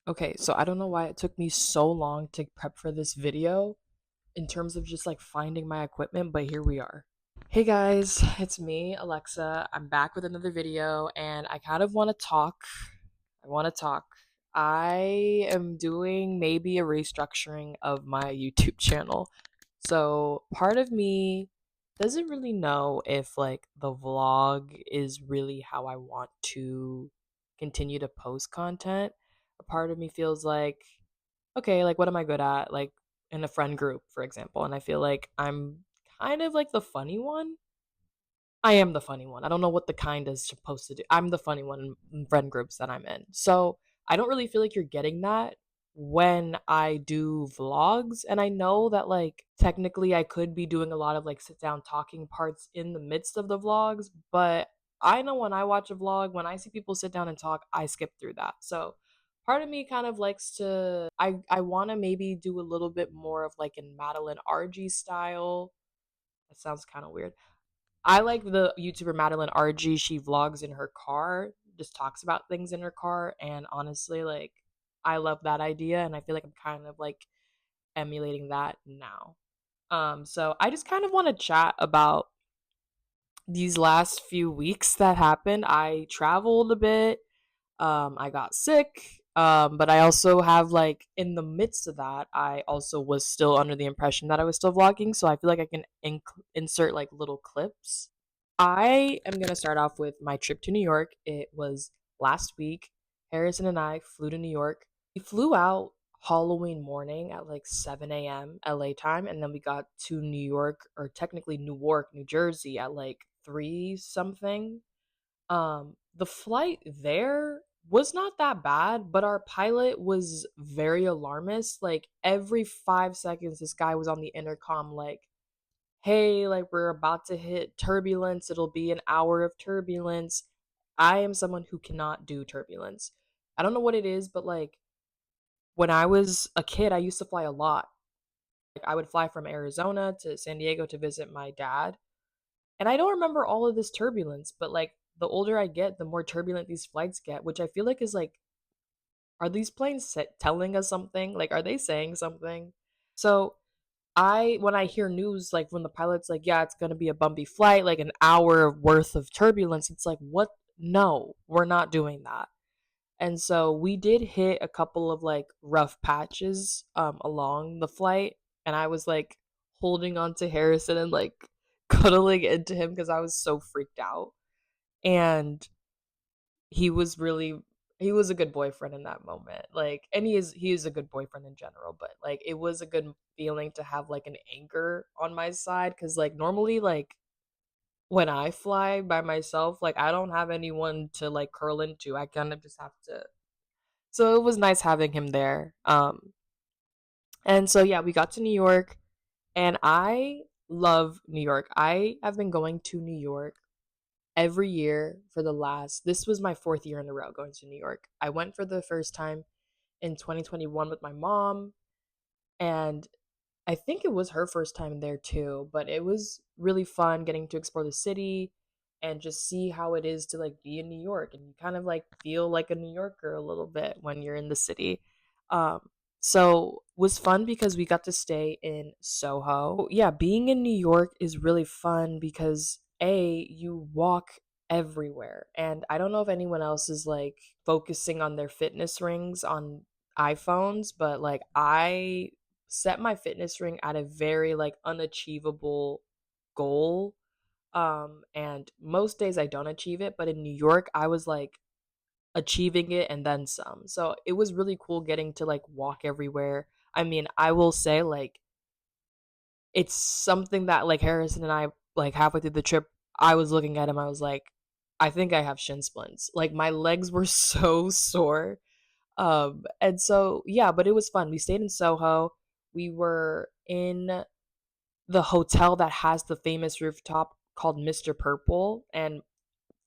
Okay, so I don't know why it took me so long to prep for this video in terms of just like finding my equipment, but here we are. Hey guys, it's me, Alexa. I'm back with another video and I kind of want to talk. I want to talk. I am doing maybe a restructuring of my YouTube channel. So, part of me doesn't really know if like the vlog is really how I want to continue to post content. A part of me feels like, okay, like what am I good at? Like in a friend group, for example. And I feel like I'm kind of like the funny one. I am the funny one. I don't know what the kind is supposed to do. I'm the funny one in friend groups that I'm in. So I don't really feel like you're getting that when I do vlogs. And I know that, like, technically I could be doing a lot of like sit down talking parts in the midst of the vlogs. But I know when I watch a vlog, when I see people sit down and talk, I skip through that. So part of me kind of likes to, I want to maybe do a little bit more of like in Madeline RG style. That sounds kind of weird. I like the YouTuber Madeline RG. She vlogs in her car, just talks about things in her car, and honestly, like I love that idea, and I feel like I'm kind of like emulating that now. So I just kind of want to chat about these last few weeks that happened. I traveled a bit. I got sick. But I also have like in the midst of that, I also was still under the impression that I was still vlogging. So I feel like I can insert like little clips. I am going to start off with my trip to New York. It was last week. Harrison and I flew to New York. We flew out Halloween morning at like 7 a.m. LA time, and then we got to New York, or technically Newark, New Jersey at like 3 something. The flight there was not that bad, but our pilot was very alarmist. Like every 5 seconds, this guy was on the intercom, like, hey, like we're about to hit turbulence. It'll be an hour of turbulence. I am someone who cannot do turbulence. I don't know what it is, but like when I was a kid, I used to fly a lot. Like I would fly from Arizona to San Diego to visit my dad. And I don't remember all of this turbulence, but like the older I get, the more turbulent these flights get, which I feel like is like, are these planes telling us something? Like, are they saying something? So when I hear news like when the pilot's like, yeah, it's gonna be a bumpy flight, like an hour worth of turbulence, it's like, what? No, we're not doing that. And so we did hit a couple of like rough patches along the flight, and I was like holding on to Harrison and like cuddling into him because I was so freaked out. And he was really he was a good boyfriend in that moment. Like, and he is a good boyfriend in general, but like it was a good feeling to have like an anchor on my side, cuz like normally like when I fly by myself, like I don't have anyone to like curl into. I kind of just have to. So it was nice having him there. And so yeah, we got to New York, and I love New York. I have been going to New York every year for the last, this was my fourth year in a row going to New York. I went for the first time in 2021 with my mom, and I think it was her first time there too, but it was really fun getting to explore the city and just see how it is to like be in New York, and you kind of like feel like a New Yorker a little bit when you're in the city. So was fun because we got to stay in Soho. Yeah, being in New York is really fun because you walk everywhere. And I don't know if anyone else is like focusing on their fitness rings on iPhones, but like I set my fitness ring at a very like unachievable goal. And most days I don't achieve it, but in New York I was like achieving it and then some. So it was really cool getting to like walk everywhere. I mean, I will say like it's something that like Harrison and I, like halfway through the trip, I was looking at him, I was like, I think I have shin splints. Like my legs were so sore. And so yeah, but it was fun. We stayed in Soho. We were in the hotel that has the famous rooftop called Mr. Purple. And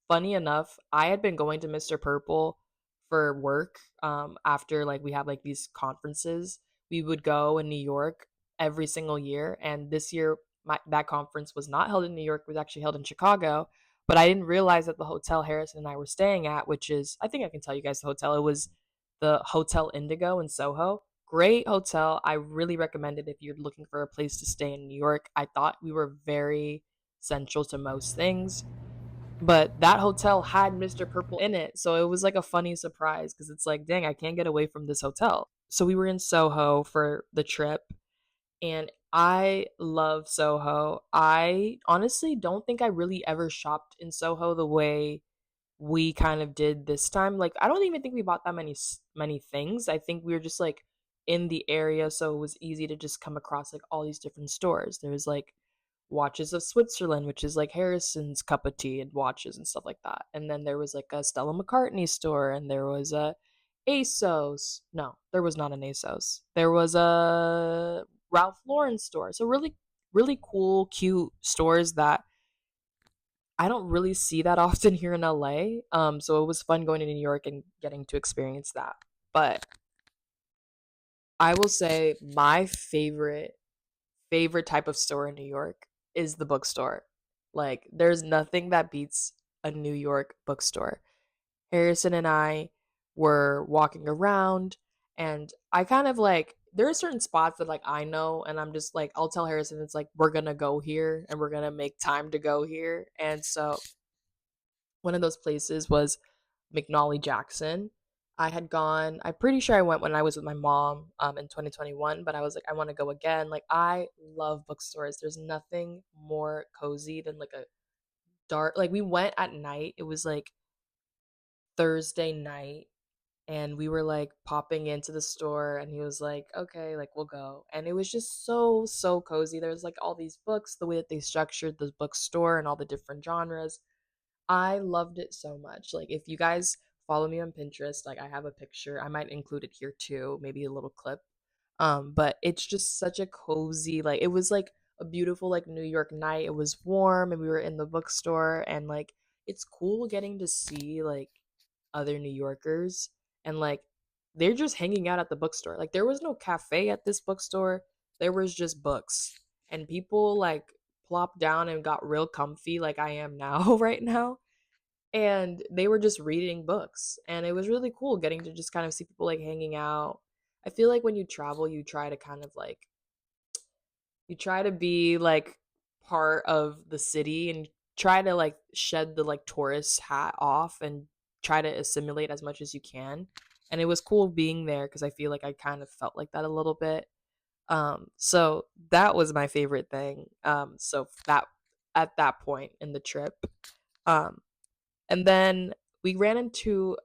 funny enough, I had been going to Mr. Purple for work. After like we have like these conferences, we would go in New York every single year. And this year, that conference was not held in New York; it was actually held in Chicago. But I didn't realize that the hotel Harrison and I were staying at, which is, I think I can tell you guys the hotel. It was the Hotel Indigo in Soho. Great hotel. I really recommend it if you're looking for a place to stay in New York. I thought we were very central to most things, but that hotel had Mr. Purple in it. So it was like a funny surprise because it's like, dang, I can't get away from this hotel. So we were in Soho for the trip, and I love Soho. I honestly don't think I really ever shopped in Soho the way we kind of did this time. Like, I don't even think we bought that many things. I think we were just like in the area, so it was easy to just come across like all these different stores. There was like Watches of Switzerland, which is like Harrison's cup of tea and watches and stuff like that. And then there was like a Stella McCartney store, and there was a ASOS. No, there was not an ASOS. There was a Ralph Lauren store. So really, really cool, cute stores that I don't really see that often here in LA. So it was fun going to New York and getting to experience that. But I will say my favorite type of store in New York is the bookstore. Like, there's nothing that beats a New York bookstore. Harrison and I were walking around, and I kind of like, there are certain spots that like I know, and I'm just like, I'll tell Harrison, it's like, we're gonna go here and we're gonna make time to go here. And so one of those places was McNally Jackson. I had gone, I'm pretty sure I went when I was with my mom in 2021, but I was like, I want to go again. Like, I love bookstores. There's nothing more cozy than like a dark, like, we went at night. It was like Thursday night, and we were like popping into the store, and he was like, okay, like, we'll go. And it was just so, so cozy. There's like all these books, the way that they structured the bookstore and all the different genres. I loved it so much. Like, if you guys follow me on Pinterest, like, I have a picture. I might include it here too, maybe a little clip. But it's just such a cozy, like, it was like a beautiful like New York night. It was warm, and we were in the bookstore, and like it's cool getting to see like other New Yorkers, and like they're just hanging out at the bookstore. Like, there was no cafe at this bookstore. There was just books. And people like plopped down and got real comfy like I am now right now, and they were just reading books, and it was really cool getting to just kind of see people like hanging out. I feel like when you travel, you try to kind of like, you try to be like part of the city and try to like shed the like tourist hat off and try to assimilate as much as you can. And it was cool being there because I feel like I kind of felt like that a little bit. So that was my favorite thing. So that, at that point in the trip, um and then we ran into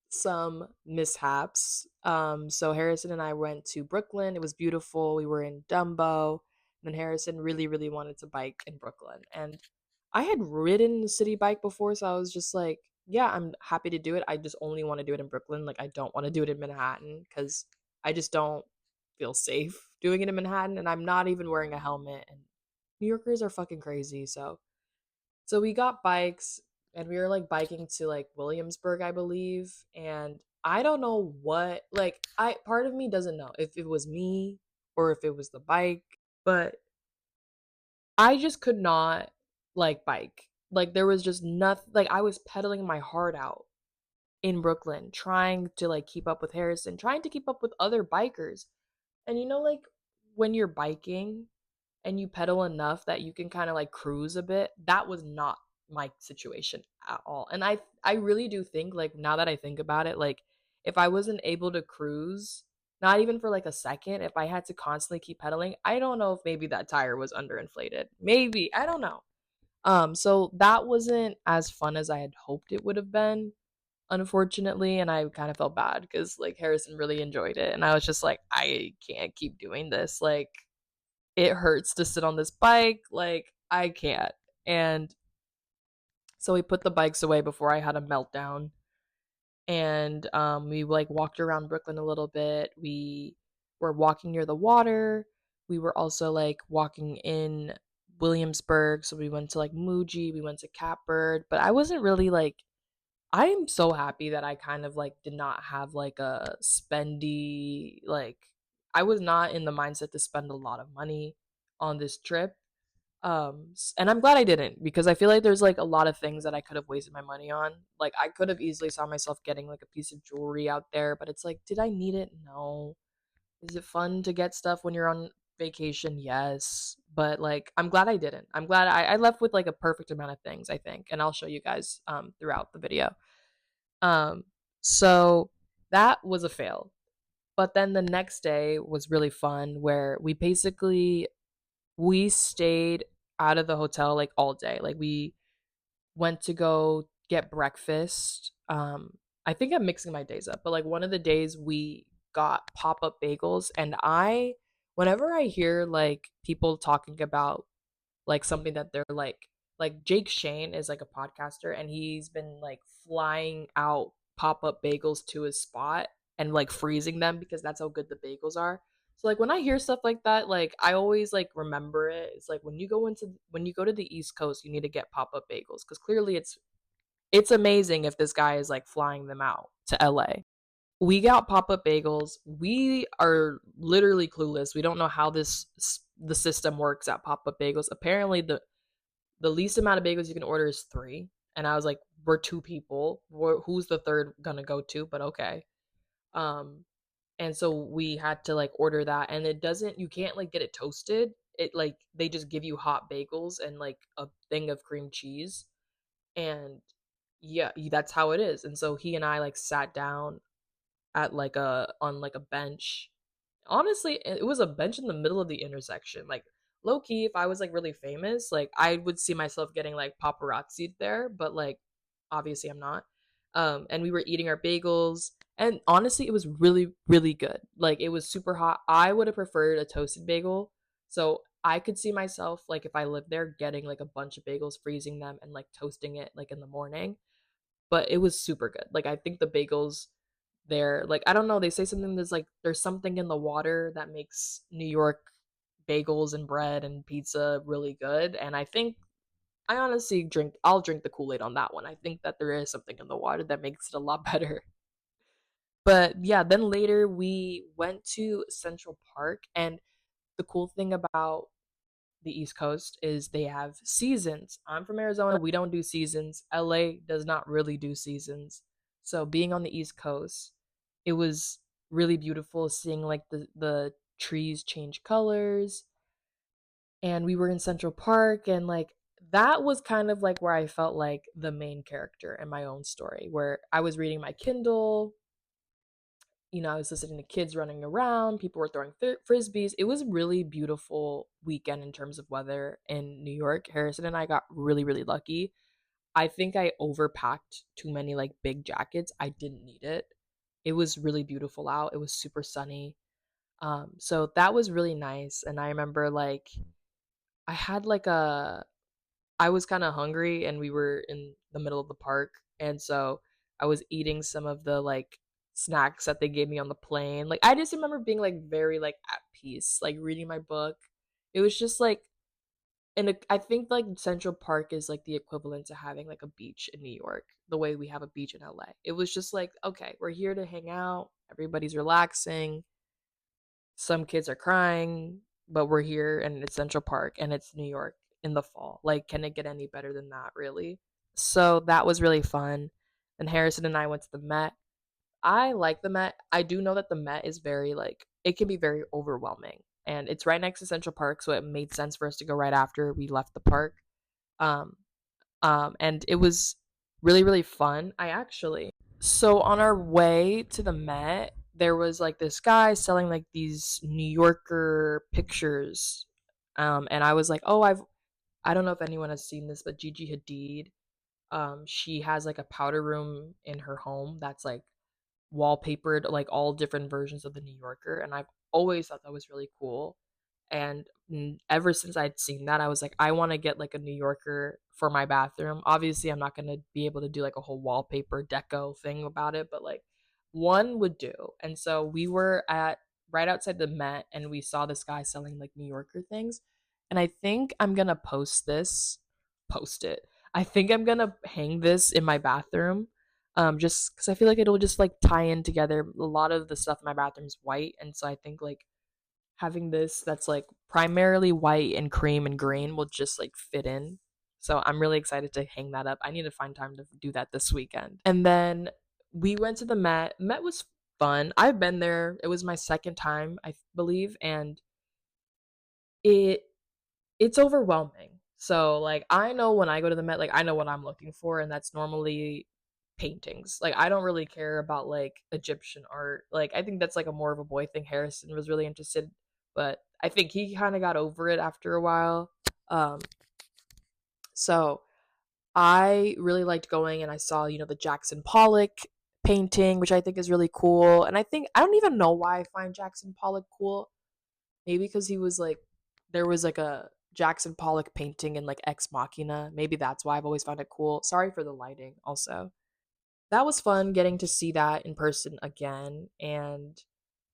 some mishaps. So Harrison and I went to Brooklyn. It was beautiful. We were in Dumbo. And then Harrison really, really wanted to bike in Brooklyn. And I had ridden the city bike before, so I was just like, yeah, I'm happy to do it. I just only want to do it in Brooklyn. Like, I don't want to do it in Manhattan because I just don't feel safe doing it in Manhattan. And I'm not even wearing a helmet. And New Yorkers are fucking crazy. So we got bikes, and we were like biking to like Williamsburg, I believe. And I don't know what, like, I, part of me doesn't know if it was me or if it was the bike, but I just could not like bike. Like, there was just nothing, like, I was pedaling my heart out in Brooklyn, trying to like keep up with Harrison, trying to keep up with other bikers. And you know, like, when you're biking and you pedal enough that you can kind of like cruise a bit, that was not my situation at all. And I really do think, like, now that I think about it, like, if I wasn't able to cruise, not even for like a second, if I had to constantly keep pedaling, I don't know if maybe that tire was underinflated, maybe, I don't know. So that wasn't as fun as I had hoped it would have been, unfortunately. And I kind of felt bad because like Harrison really enjoyed it, and I was just like, I can't keep doing this. Like, it hurts to sit on this bike. Like, I can't. And so we put the bikes away before I had a meltdown. And we like walked around Brooklyn a little bit. We were walking near the water. We were also like walking in Williamsburg. So we went to like Muji, we went to Catbird. But I wasn't really like, I'm so happy that I kind of like did not have like a spendy, like, I was not in the mindset to spend a lot of money on this trip. And I'm glad I didn't, because I feel like there's like a lot of things that I could have wasted my money on. Like I could have easily saw myself getting like a piece of jewelry out there, but it's like, did I need it? No. Is it fun to get stuff when you're on vacation? Yes. But like I'm glad I didn't. I'm glad I left with like a perfect amount of things, I think. And I'll show you guys throughout the video. Um so that was a fail. But then the next day was really fun, where we stayed out of the hotel like all day. Like we went to go get breakfast. I think I'm mixing my days up, but like one of the days we got pop-up bagels, and whenever I hear like people talking about like something that they're like Jake Shane is like a podcaster, and he's been like flying out pop-up bagels to his spot and like freezing them because that's how good the bagels are. So like when I hear stuff like that, like I always like remember it. It's like when you go to the East Coast, you need to get pop-up bagels, because clearly it's amazing if this guy is like flying them out to LA. We got pop-up bagels. We are literally clueless. We don't know how the system works at pop-up bagels. Apparently the least amount of bagels you can order is 3. And I was like, we're 2 people. Who's the third gonna go to? But okay. Um, and so we had to like order that, and you can't like get it toasted. It like they just give you hot bagels and like a thing of cream cheese, and yeah, that's how it is. And so he and I like sat down at like a on like a bench. Honestly, it was a bench in the middle of the intersection. Like low key, if I was like really famous, like I would see myself getting like paparazzi there, but like obviously I'm not. And we were eating our bagels, and honestly, it was really really good. Like it was super hot. I would have preferred a toasted bagel. So I could see myself like if I lived there getting like a bunch of bagels, freezing them and like toasting it like in the morning. But it was super good. Like I think the bagels there, like I don't know, they say something, there's something in the water that makes New York bagels and bread and pizza really good, and I think I honestly I'll drink the Kool-Aid on that one. I think that there is something in the water that makes it a lot better. But yeah, then later we went to Central Park, and the cool thing about the East Coast is they have seasons. I'm from Arizona. We don't do seasons. LA does not really do seasons. So being on the East Coast, it was really beautiful seeing like the trees change colors. And we were in Central Park, and like that was kind of like where I felt like the main character in my own story, where I was reading my Kindle. I was listening to kids running around, people were throwing frisbees. It was a really beautiful weekend in terms of weather in New York. Harrison and I got really, really lucky. I think I overpacked too many like big jackets. I didn't need it. It was really beautiful out. It was super sunny. So that was really nice. And I remember like I had like a I was kind of hungry, and we were in the middle of the park, and so I was eating some of the like snacks that they gave me on the plane. Like I just remember being like very like at peace, like reading my book. It was just like and I think like Central Park is like the equivalent to having like a beach in New York, the way we have a beach in LA. It was just like, okay, we're here to hang out, everybody's relaxing, some kids are crying, but we're here and it's Central Park and it's New York in the fall. Like, can it get any better than that, really? So that was really fun. And Harrison and I went to the Met. I like the Met. I do know that the Met is very, like, it can be very overwhelming. And it's right next to Central Park, so it made sense for us to go right after we left the park. Um, and it was really, really fun. So on our way to the Met, there was like this guy selling like these New Yorker pictures. And I was like, oh, I don't know if anyone has seen this, but Gigi Hadid, she has like a powder room in her home that's like wallpapered like all different versions of the New Yorker, and I've always thought that was really cool. And ever since I'd seen that, I was like, I want to get like a New Yorker for my bathroom. Obviously, I'm not going to be able to do like a whole wallpaper deco thing about it, but like one would do. And so we were at right outside the Met, and we saw this guy selling like New Yorker things. And I think I'm going to post it. I think I'm going to hang this in my bathroom, just because I feel like it'll just like tie in together. A lot of the stuff in my bathroom's white, and so I think like having this that's like primarily white and cream and green will just like fit in. So I'm really excited to hang that up. I need to find time to do that this weekend. And then we went to the Met. Met was fun. I've been there. It was my second time, I believe, and it it's overwhelming. So like I know when I go to the Met, like I know what I'm looking for, and that's normally paintings. Like I don't really care about like Egyptian art. Like I think that's like a more of a boy thing. Harrison was really interested, but I think he kind of got over it after a while. Um, so I really liked going, and I saw the Jackson Pollock painting, which I think is really cool. And I think I don't even know why I find Jackson Pollock cool. Maybe because he was like, there was like a Jackson Pollock painting in like Ex Machina. Maybe that's why I've always found it cool. Sorry for the lighting, also. That was fun getting to see that in person again. And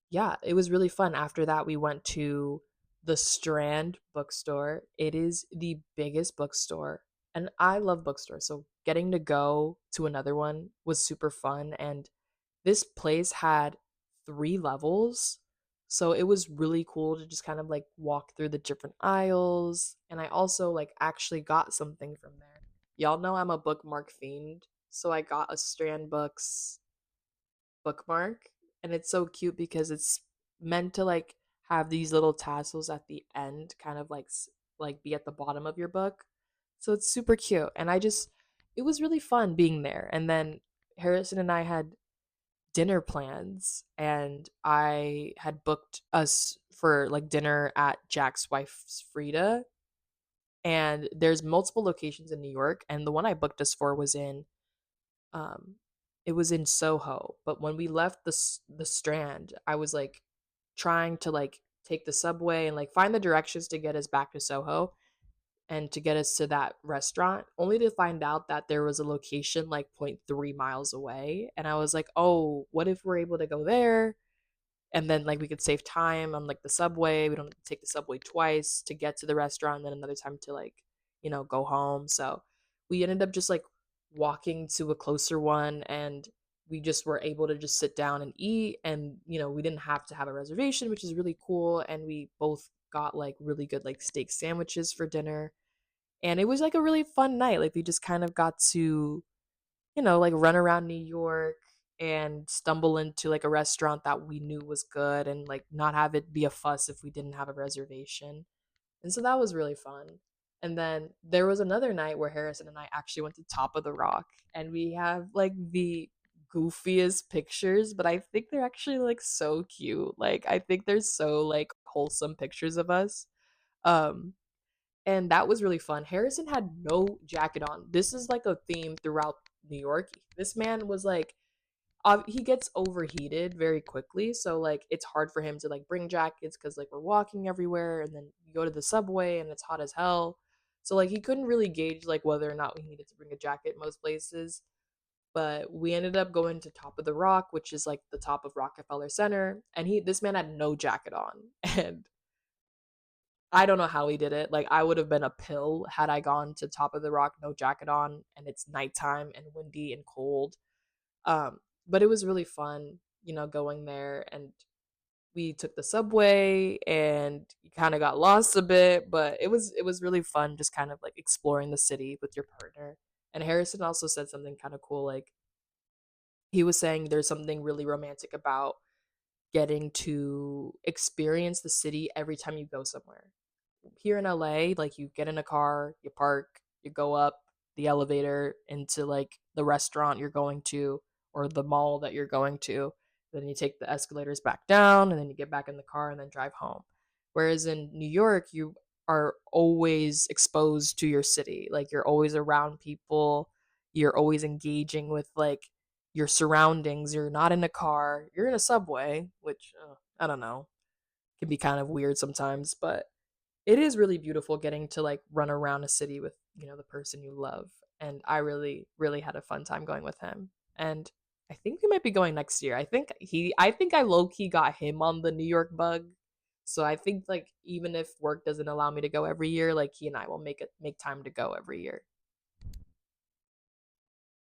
yeah, it was really fun. After that, we went to the Strand bookstore. It is the biggest bookstore. And I love bookstores. So getting to go to another one was super fun. And this place had 3 levels. So it was really cool to just kind of like walk through the different aisles. And I also like actually got something from there. Y'all know I'm a bookmark fiend. So I got a Strand Books bookmark. And it's so cute because it's meant to like have these little tassels at the end, kind of like be at the bottom of your book. So it's super cute. And it was really fun being there. And then Harrison and I had dinner plans, and I had booked us for like dinner at Jack's wife's Frida. And there's multiple locations in New York, and the one I booked us for was in um it was in Soho. But when we left the Strand, I was like trying to like take the subway and like find the directions to get us back to Soho and to get us to that restaurant, only to find out that there was a location like zero point 0.3 miles away. And I was like, oh, what if we're able to go there? And then like we could save time on like the subway. We don't have to take the subway twice to get to the restaurant, and then another time to like, go home. So we ended up just like walking to a closer one, and we just were able to just sit down and eat. And we didn't have to have a reservation, which is really cool. And we both got like really good like steak sandwiches for dinner, and it was like a really fun night. Like we just kind of got to, like run around New York and stumble into like a restaurant that we knew was good, and like not have it be a fuss if we didn't have a reservation. And so that was really fun. And then there was another night where Harrison and I actually went to Top of the Rock, and we have like the goofiest pictures, but I think they're actually like so cute. Like I think they're so like wholesome pictures of us. Um and that was really fun. Harrison had no jacket on. This is like a theme throughout New York. This man was like, he gets overheated very quickly, so like it's hard for him to like bring jackets because like we're walking everywhere, and then you go to the subway and it's hot as hell. So like he couldn't really gauge like whether or not we needed to bring a jacket most places. But we ended up going to Top of the Rock, which is like the top of Rockefeller Center, and this man had no jacket on. And I don't know how he did it. Like I would have been a pill had I gone to Top of the Rock, no jacket on, and it's nighttime and windy and cold. But it was really fun, going there. And we took the subway, and you kind of got lost a bit, but it was really fun just kind of like exploring the city with your partner. And Harrison also said something kind of cool, like he was saying there's something really romantic about getting to experience the city every time you go somewhere. Here in LA, like you get in a car, you park, you go up the elevator into like the restaurant you're going to, or the mall that you're going to. Then you take the escalators back down, and then you get back in the car and then drive home. Whereas in New York, you are always exposed to your city. Like you're always around people, you're always engaging with like your surroundings. You're not in a car, you're in a subway, which I don't know, can be kind of weird sometimes, but it is really beautiful getting to like run around a city with, the person you love. And I really, really had a fun time going with him. And I think we might be going next year. I think I low key got him on the New York bug. So I think like even if work doesn't allow me to go every year, like he and I will make time to go every year.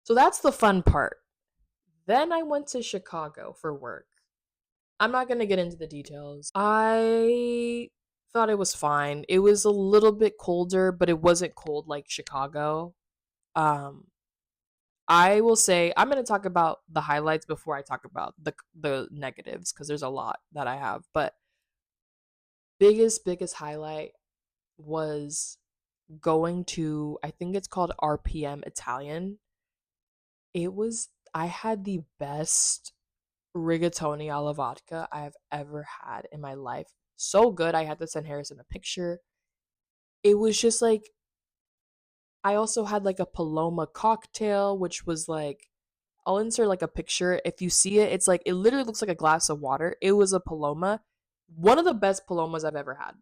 So that's the fun part. Then I went to Chicago for work. I'm not gonna get into the details. I thought it was fine. It was a little bit colder, but it wasn't cold like Chicago. Um, I will say I'm gonna talk about the highlights before I talk about the negatives because there's a lot that I have. But biggest highlight was going to, I think it's called RPM Italian. It was, I had the best rigatoni alla vodka I have ever had in my life. So good. I had to send Harrison a picture. It was just like, I also had like a Paloma cocktail, which was like, I'll insert like a picture. If you see it, it's like, it literally looks like a glass of water. It was a Paloma. One of the best Palomas I've ever had.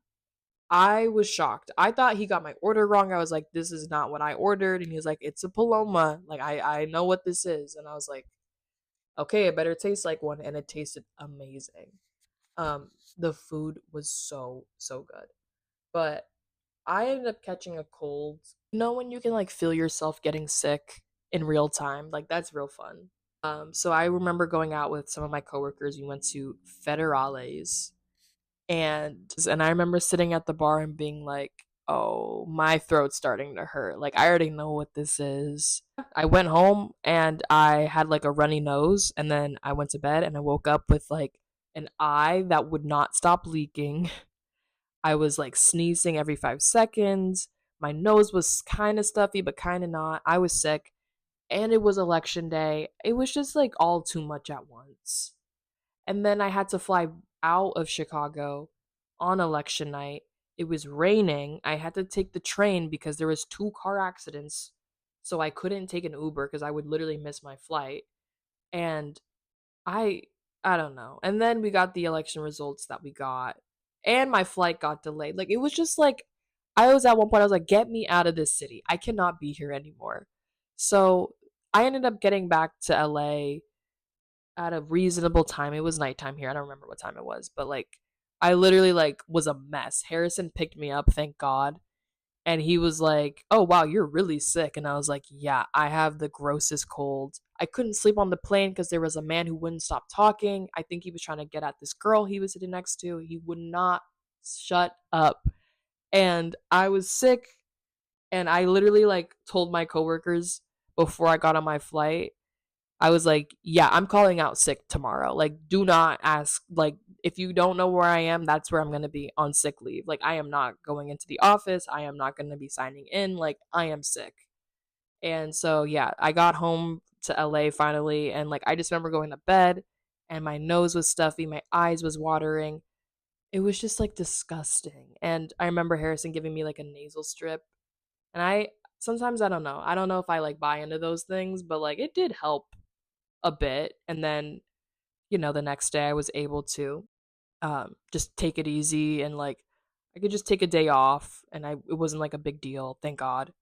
I was shocked. I thought he got my order wrong. I was like, this is not what I ordered. And he was like, it's a Paloma. Like, I know what this is. And I was like, okay, it better taste like one. And it tasted amazing. The food was so good. But I ended up catching a cold. You know when you can like feel yourself getting sick in real time? Like that's real fun. So I remember going out with some of my coworkers. We went to Federales, and I remember sitting at the bar and being like, "Oh, my throat's starting to hurt. Like I already know what this is." I went home and I had like a runny nose, and then I went to bed and I woke up with like an eye that would not stop leaking. I was like sneezing every 5 seconds. My nose was kind of stuffy, but kind of not. I was sick, and it was election day. It was just like all too much at once. And then I had to fly out of Chicago on election night. It was raining. I had to take the train because there was two car accidents. So I couldn't take an Uber because I would literally miss my flight. And I I don't know. And then we got the election results that we got, and my flight got delayed. Like it was just like I was at one point I was like, "Get me out of this city. I cannot be here anymore." So I ended up getting back to LA at a reasonable time. It was nighttime here. I don't remember what time it was, but like I literally like was a mess. Harrison picked me up, thank God, and he was like, "Oh wow, you're really sick." And I was like, "Yeah, I have the grossest cold." I couldn't sleep on the plane because there was a man who wouldn't stop talking. I think he was trying to get at this girl he was sitting next to. He would not shut up. And I was sick, and I literally like told my coworkers before I got on my flight, I was like, "Yeah, I'm calling out sick tomorrow. Like, do not ask. Like, if you don't know where I am, that's where I'm going to be on sick leave. Like, I am not going into the office. I am not going to be signing in. Like, I am sick." And so, yeah, I got home to LA finally. And like, I just remember going to bed and my nose was stuffy. My eyes was watering. It was just like disgusting. And I remember Harrison giving me like a nasal strip. And sometimes I don't know. I don't know if I like buy into those things, but like, it did help a bit. And then, the next day I was able to just take it easy, and like I could just take a day off, and it wasn't like a big deal, thank God.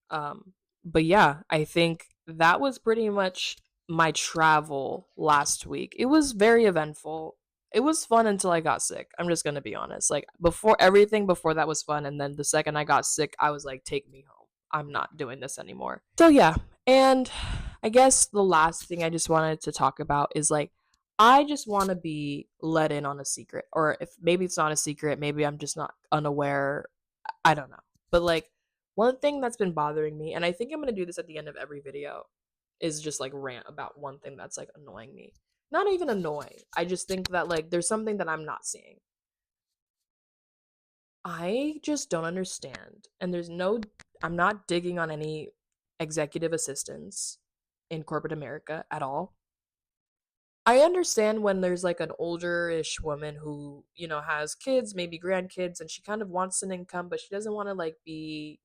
But yeah, I think that was pretty much my travel last week. It was very eventful. It was fun until I got sick. I'm just gonna be honest. Like before, everything before that was fun, and then the second I got sick, I was like, "Take me home. I'm not doing this anymore." So yeah, and I guess the last thing I just wanted to talk about is like, I just want to be let in on a secret, or if maybe it's not a secret, maybe I'm just not unaware. I don't know, but like one thing that's been bothering me, and I think I'm gonna do this at the end of every video, is just like rant about one thing that's like annoying me. Not even annoying. I just think that like there's something that I'm not seeing. I just don't understand. And I'm not digging on any executive assistants in corporate America at all. I understand when there's like an older-ish woman who, has kids, maybe grandkids, and she kind of wants an income, but she doesn't want to like be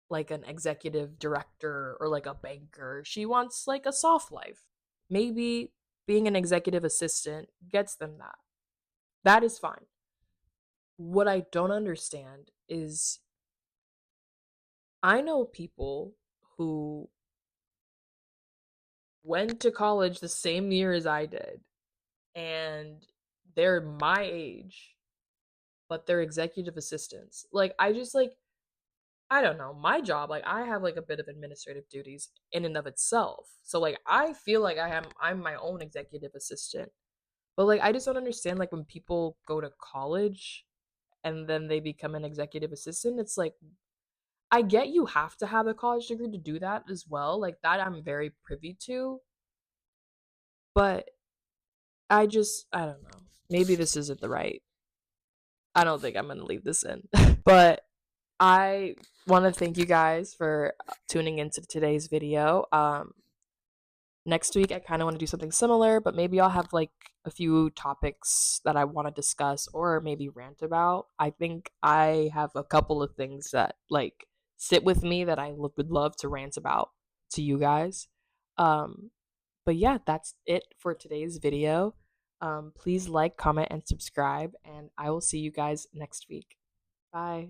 like an executive director or like a banker. She wants like a soft life. Maybe being an executive assistant gets them that. That is fine. What I don't understand is I know people who went to college the same year as I did, and they're my age, but they're executive assistants. Like I just like I don't know, my job, like I have like a bit of administrative duties in and of itself. So like I feel like I'm my own executive assistant. But like I just don't understand like when people go to college and then they become an executive assistant, it's like I get you have to have a college degree to do that as well. Like that I'm very privy to, but I don't know. Maybe this isn't the right. I don't think I'm going to leave this in. But I want to thank you guys for tuning into today's video. Next week I kind of want to do something similar, but maybe I'll have like a few topics that I want to discuss or maybe rant about. I think I have a couple of things that like sit with me that would love to rant about to you guys. Um, but yeah, that's it for today's video. Please like, comment, and subscribe, and I will see you guys next week. Bye.